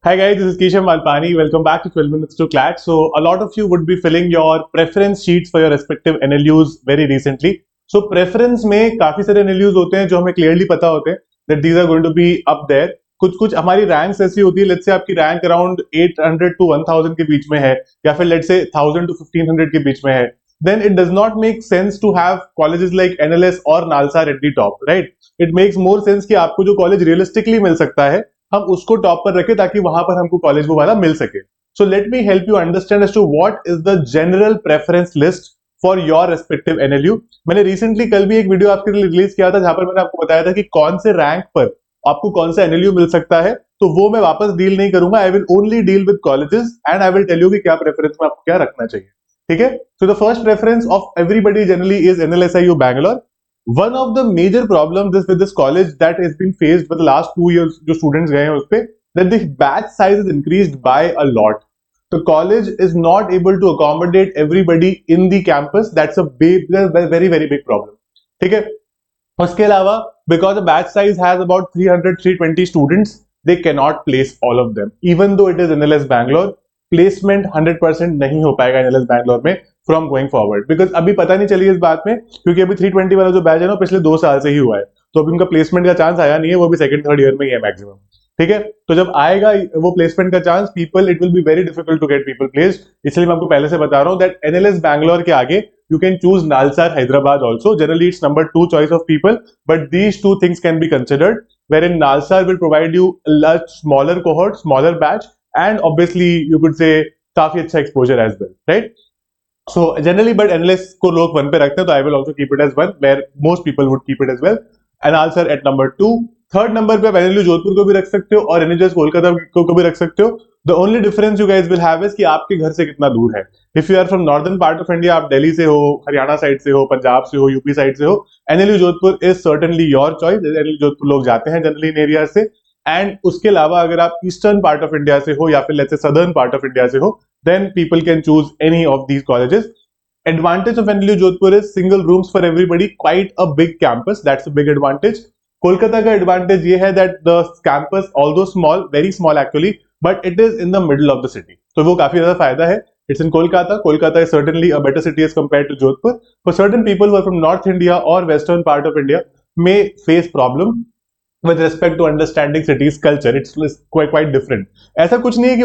Hi guys, this is Keshav Malpani. Welcome back to 12 Minutes to CLAT. So a lot of you would be filling your preference sheets for your respective NLUs very recently. So preference में काफी सारे NLUs होते हैं जो हमें clearly पता होते हैं that these are going to be up there. कुछ हमारी रैंक्स ऐसी होती है, let's say आपकी रैंक अराउंड 800 to 1000 के बीच में है या फिर let's say 1000 to 1500 के बीच में है, then it does not make sense to have colleges like NLS or Nalsar at the top, right? It makes more sense कि आपको जो कॉलेज रियलिस्टिकली मिल सकता है हम उसको टॉप पर रखें ताकि वहां पर हमको कॉलेज वो वाला मिल सके. So let me help you understand as to what is the general preference list for your respective NLU. मैंने रिसेंटली कल भी एक वीडियो आपके लिए रिलीज किया था जहां पर मैंने आपको बताया था कि कौन से रैंक पर आपको कौन सा एनएलयू मिल सकता है, तो वो मैं वापस डील नहीं करूंगा. I will only deal with colleges and I will tell you कि क्या प्रेफरेंस में आपको क्या रखना चाहिए. ठीक है, so the first preference of everybody generally is NLSIU Bangalore. One of the major problems with this college that has been faced for the last 2 years जो students गए हैं उस पे, that the batch size is increased by a lot. The college is not able to accommodate everybody in the campus. That's a big, very very big problem. ठीक है, उसके अलावा because the batch size has about 300-320 students, they cannot place all of them. Even though it is NLS Bangalore, placement 100% नहीं हो पाएगा NLS Bangalore में from going forward, because अभी पता नहीं चली इस बात में क्योंकि अभी 320 वाला जो बैच है ना पिछले 2 साल से ही हुआ है, तो अभी उनका प्लेसमेंट का चांस आया नहीं है, वो भी सेकंड थर्ड ईयर में ही है मैक्सिमम. ठीक है, तो जब आएगा वो प्लेसमेंट का chance, people it will be very difficult to get people placed. इसलिए मैं आपको पहले से बता रहा हूँ दैट एनएलएस बैंगलोर के आगे you can choose Nalsar Hyderabad also. Generally it's number 2 choice of people, but these two things can be considered, wherein Nalsar will provide you a lot smaller cohort, smaller batch, and obviously you could say काफी अच्छा exposure as well, right? So generally, but NLS को लोग 1 पे रखते हैं, तो I will also keep it as 1, where most people would keep it as well. And Nalsar at number 2. Third number पे आप NLU जोधपुर को भी रख सकते हो और NHS कोलकाता को भी रख सकते हो. The only difference you guys will have is कि आपके घर से कितना दूर है. If you are from northern part of India, आप दिल्ली से हो, हरियाणा साइड से हो, पंजाब से हो, यूपी साइड से हो, NLU Jodhpur is certainly your choice. NLU Jodhpur लोग जाते हैं जनरली इन एरिया से. एंड उसके अलावा अगर आप ईस्टर्न पार्ट ऑफ इंडिया से हो या फिर let's say southern part of India से हो, then people can choose any of these colleges. Advantage of NLU Jodhpur is single rooms for everybody, quite a big campus. That's a big advantage. Kolkata का advantage ये है that the campus, although small, very small actually, but it is in the middle of the city. तो वो काफी ज्यादा फायदा है. It's in Kolkata. Kolkata is certainly a better city as compared to Jodhpur. For certain people who are from North India or western part of India may face problem with respect to understanding city's culture. It's quite different. ऐसा कुछ नहीं है कि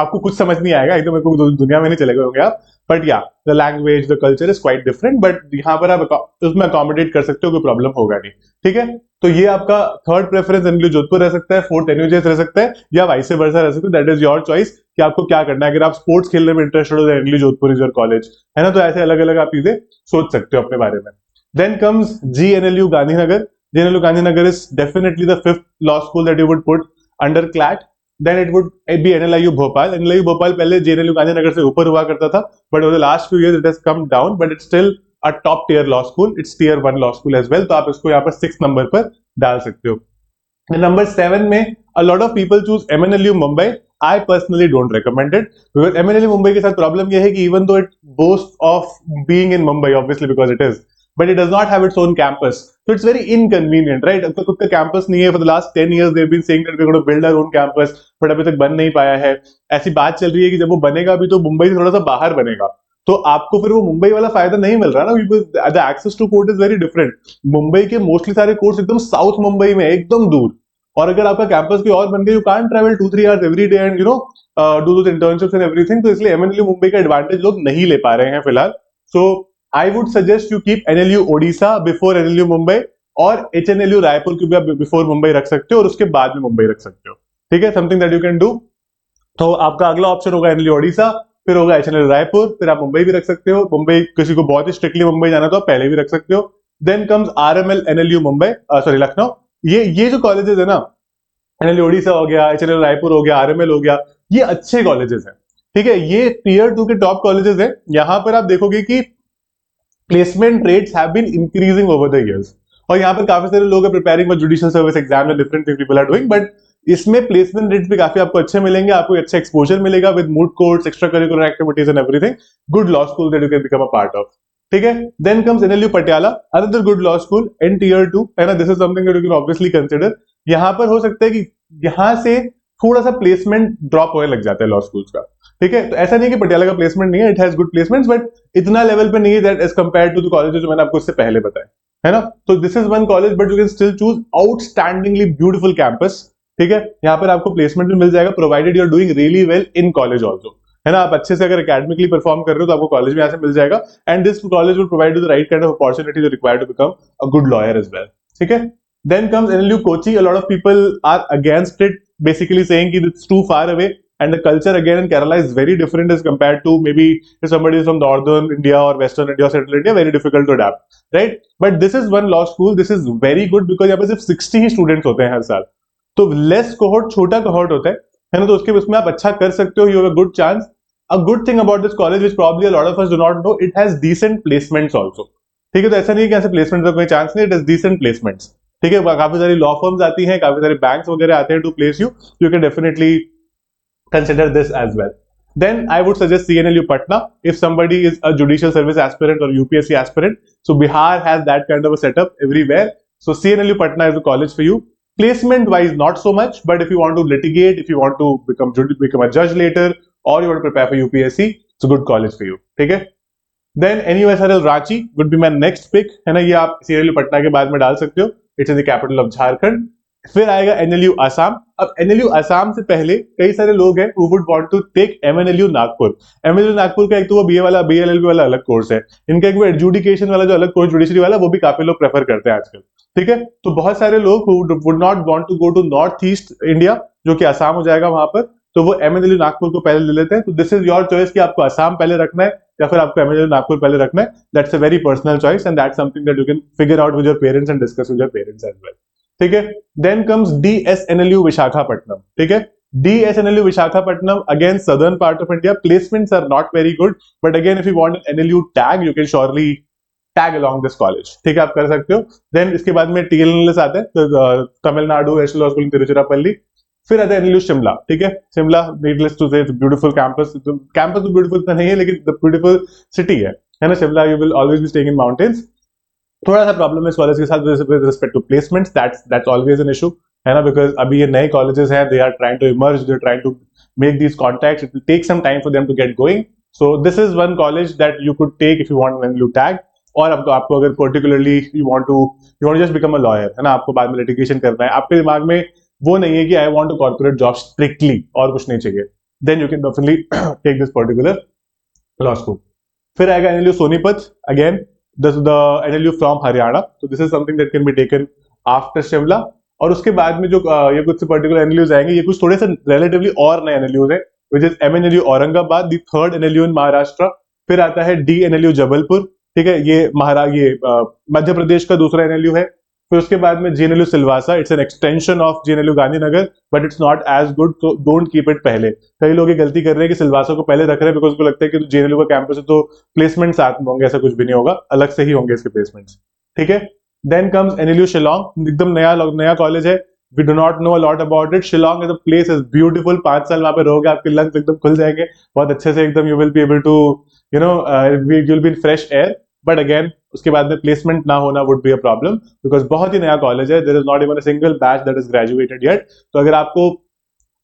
आपको कुछ समझ नहीं आएगा, एकदम को दुनिया में नहीं चले गए होंगे आप, बट या the language the culture is quite different, but यहाँ पर आप उसमें अकोमोडेट कर सकते हो, कोई प्रॉब्लम होगा नहीं. ठीक है, तो ये आपका थर्ड प्रेफरेंस एनएलयू जोधपुर रह सकता है, फोर्थ एनयूजेस रह सकता है, या वाइस वर्सा रह सकता है. दैट इज योर चॉइस कि आपको क्या करना है. अगर आप स्पोर्ट्स खेलने में इंटरेस्टेड हो तो NLU Jodhpur is your college, है ना. तो ऐसे अलग अलग आप चीजें सोच सकते हो अपने बारे में. Then comes GNLU Gandhinagar. GNLU Gandhinagar is definitely the 5th law school that you would put under CLAT. Then it would be NLIU Bhopal. NLIU Bhopal पहले GNLU Gandhinagar से ऊपर हुआ करता था, but over the last few years it has come down, but it's still a top tier law school. It's tier 1 law school as well. तो आप इसको यहाँ पर 6th नंबर पर डाल सकते हो. नंबर 7 में a lot of people choose MNLU Mumbai. I personally don't recommend it because MNLU Mumbai के साथ प्रॉब्लम ये है कि even though it boasts of being in Mumbai, obviously because it is, but it does not have its own campus, so it's very inconvenient, right? अब तक उसका campus नहीं है. For the last 10 years they've been saying that we're going to build our own campus, but अभी तक बन नहीं पाया है. ऐसी बात चल रही है कि जब वो बनेगा भी तो मुंबई से थोड़ा सा बाहर बनेगा, तो आपको फिर वो मुंबई वाला फायदा नहीं मिल रहा ना, because the access to court is very different. Mumbai के मोस्टली सारे कोर्ट्स एकदम साउथ मुंबई में, एकदम दूर, और अगर आपका कैंपस कोई और बन गया, you can't travel 2-3 hours every day and you know do those internships and everything. तो इसलिए एमएनएलयू मुंबई का एडवांटेज लोग नहीं ले पा रहे हैं फिलहाल. सो I would suggest you keep NLU Odisha before NLU Mumbai, और HNLU रायपुर को भी आप बिफोर मुंबई रख सकते हो और उसके बाद में मुंबई रख सकते हो. ठीक है, something that you can do. तो आपका अगला ऑप्शन होगा NLU ओडिशा, फिर होगा HNLU रायपुर, फिर आप मुंबई भी रख सकते हो. मुंबई किसी को बहुत ही स्ट्रिक्टली मुंबई जाना तो आप पहले भी रख सकते हो. Then comes RML NLU Mumbai, sorry Lucknow. ये जो कॉलेजेस है ना, NLU ओडिशा हो गया, HNLU रायपुर हो गया, RML हो गया, ये अच्छे कॉलेजेस हैं. ठीक है, ये टीयर 2 के टॉप कॉलेजेस हैं. यहाँ पर आप देखोगे कि placement rates have been increasing over the years, और यहाँ पर काफी सारे लोग preparing for judicial service exam and different things people are doing, but इसमें प्लेसमेंट रेट्स भी काफी आपको अच्छे मिलेंगे. आपको अच्छा एक्सपोजर मिलेगा with moot courts, extra curricular activities and everything. Good law school that you can become a part of. ठीक है, then comes NLU Patiala, another good law school in tier 2, है ना. This is something that you can obviously consider. यहाँ पर हो सकता है कि यहाँ से थोड़ा सा प्लेसमेंट ड्रॉप होने लग जाता है लॉ स्कूल्स का, ठीक है। तो ऐसा नहीं कि पटियाला का प्लेसमेंट नहीं है, it has good placements, but इतना लेवल पे नहीं है that as compare to the colleges जो मैंने आपको इससे पहले बताया, है ना। तो this is one college but you can still choose outstandingly beautiful campus, ठीक है। यहाँ पर आपको प्लेसमेंट भी मिल जाएगा provided you are doing really well in college also, है ना। आप अच्छे से अगर एकेडमिकली परफॉर्म कर रहे हो तो आपको कॉलेज में यहाँ से मिल जाएगा, and this college will provide you the right kind of opportunity required to become a good lawyer as well, ठीक है। Then comes NLU Kochi. A lot of people are against it, basically saying that it's too far away, and the culture again in Kerala is very different as compared to maybe if somebody is from northern India or western India or central India, very difficult to adapt, right? But this is one law school. This is very good because यहाँ पे सिर्फ 60 ही students होते हैं हर साल, तो less cohort, छोटा cohort होता है ना, तो उसके उसमें आप अच्छा कर सकते हो, you have a good chance. A good thing about this college, which probably a lot of us do not know, it has decent placements also. ठीक है, तो ऐसा नहीं है कि ऐसे प्लेसमेंट का कोई चांस नहीं, इट इज डिसेंट प्लेसमेंट्स, ठीक है। काफी सारी लॉ फर्म्स आती हैं, काफी सारे बैंक्स वगैरह आते हैं to place you, you can definitely consider this as well. Then I would suggest CNLU Patna if somebody is a judicial service aspirant or UPSC aspirant. So Bihar has that kind of a setup everywhere. So CNLU Patna is the college for you. Placement wise, not so much, but if you want to litigate, if you want to become a judge later, or you want to prepare for UPSC, it's a good college for you. ठीक है. Then NUSRL Ranchi would be my next pick, है ना. ये आप CNLU Patna के बाद में डाल सकते हो. It's in the capital of Jharkhand. फिर आएगा NLU असम. अब NLU असम से पहले कई सारे लोग हैं who would want to take MNLU Nagpur. MNLU Nagpur का एक तो वो BA वाला BLLB वाला अलग कोर्स है, इनका एक वो एजुकेशन वाला जो अलग कोर्स जुडिशरी वाला, वो भी काफी लोग प्रेफर करते हैं आजकल, ठीक है. तो बहुत सारे लोग who would not want to go to north east India, जो कि असम हो जाएगा वहां पर, तो वो MNLU नागपुर को पहले ले लेते हैं. तो दिस इज योर चॉइस कि आपको असम पहले रखना है या फिर आपको MNLU नागपुर पहले रखना है. That's a very personal choice and that's something that you can figure out with your parents and discuss with your parents as well, ठीक है. देन कम्स DSNLU विशाखापट्टनम, ठीक है. DSNLU Visakhapatnam, again southern part of India. Placements are not very good, but again if you want an NLU tag, you can surely tag along this college, ठीक है, आप कर सकते हो. देन इसके बाद में TLNLS आता है, तो Tamil Nadu national law school in Tiruchirappalli. फिर आता है NLU शिमला, ठीक है. Shimla, needless to say, beautiful campus. Campus तो ब्यूटीफुल नहीं है, लेकिन ब्यूटीफुल सिटी है ना Shimla. You will always be staying in mountains. थोड़ा सा प्रॉब्लम है इस कॉलेज के साथ with respect to placements, that's always an issue, है ना, बिकॉज अभी ये नए कॉलेजेस हैं, they are trying to emerge, they are trying to make these contacts, it will take some time for them to get going. So this is one college that you could take if you want an NLU tag. और आपको अगर particularly you want just become a lawyer, है ना, आपको बाद में litigation करना है, आपके दिमाग में वो नहीं है कि I want to corporate job strictly और कुछ नहीं चाहिए, then you can definitely take this particular law school. फिर आएगा NLU Sonipat, again this the NLU from Haryana, so this is something that can be taken after Shimla. और उसके बाद में जो ये कुछ पर्टिकुलर NLUs आएंगे, ये कुछ थोड़े से relatively और नए NLUs हैं, which is MNLU Aurangabad, the third NLU in Maharashtra. फिर आता है DNLU जबलपुर, ठीक है, ये मध्य प्रदेश का दूसरा NLU है. फिर उसके बाद में GNLU Silvassa, it's an extension of GNLU Gandhinagar, but it's not as good, तो डोंट कीप इट पहले. कई लोग ये गलती कर रहे हैं कि सिलवासा को पहले रख रहे हैं बिकॉज उनको लगता है कि GNLU का कैंपस है तो प्लेसमेंट साथ में होंगे, ऐसा कुछ भी नहीं होगा, अलग से ही होंगे इसके प्लेसमेंट्स, ठीक है. देन कम्स NLU शिलोंग, एकदम नया कॉलेज है, we do not know a lot about it. Shillong as a place is beautiful. 5 साल वहां पे रहोगे, आपके लंग्स एकदम खुल जाएंगे बहुत अच्छे से, एकदम you will be able to you will be in fresh air. But again उसके बाद में प्लेसमेंट ना होना would be a problem, because बहुत ही नया कॉलेज है, there is not even a single batch that is graduated yet. तो अगर आपको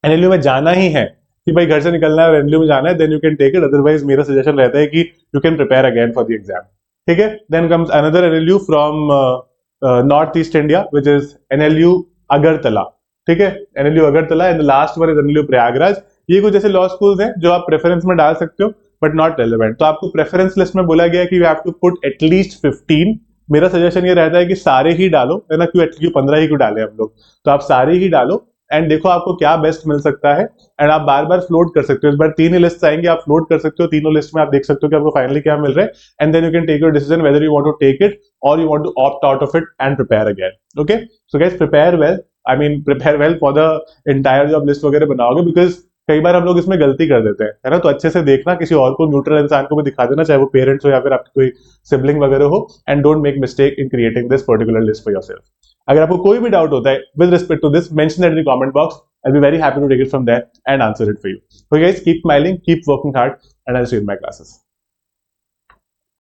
NLU में जाना ही है कि भाई घर से निकलना है और NLU में जाना है, then you can take it. Otherwise मेरा सजेशन रहता है कि you can prepare again for the exam, ठीक है. Then comes another NLU from north east India, which is NLU Agartala, ठीक है. NLU Agartala and the last one is NLU Prayagraj. ये कुछ ऐसे लॉ स्कूल्स हैं जो आप प्रेफरेंस में डाल सकते हो, बट नॉट रेलेवेंट. तो आपको प्रेफरेंस लिस्ट में बोला गया कि you have to put at least 15. मेरा सजेशन ये रहता है कि सारे ही डालो, है ना, क्यों 15 ही क्यों डाले हम लोग, तो आप सारे ही डालो एंड देखो आपको क्या बेस्ट मिल सकता है. एंड आप बार बार फ्लोट कर सकते हो. इस बार 3 ही लिस्ट आएंगे, आप फ्लोट कर सकते हो, तीनों लिस्ट में आप देख सकते हो कि आपको फाइनली क्या मिल रहा है. And then you can take your decision whether you want to take it और you want to opt out of it and prepare again. Okay, so guys prepare well, I mean prepare well for the entire जो आप list वगैरह बनाओगे, because कई बार हम लोग इसमें गलती कर देते हैं, है ना. तो अच्छे से देखना, किसी और को, न्यूट्रल इंसान को भी दिखा देना, चाहे वो पेरेंट्स हो या फिर आपकी कोई सिबलिंग वगैरह हो, and don't make mistake in creating this particular list for yourself. अगर आपको कोई भी डाउट होता है with respect to this, mention that in the comment box. I'll be very happy to take it from there and answer it for you. So guys, keep smiling, keep working hard, and I'll see you in my classes.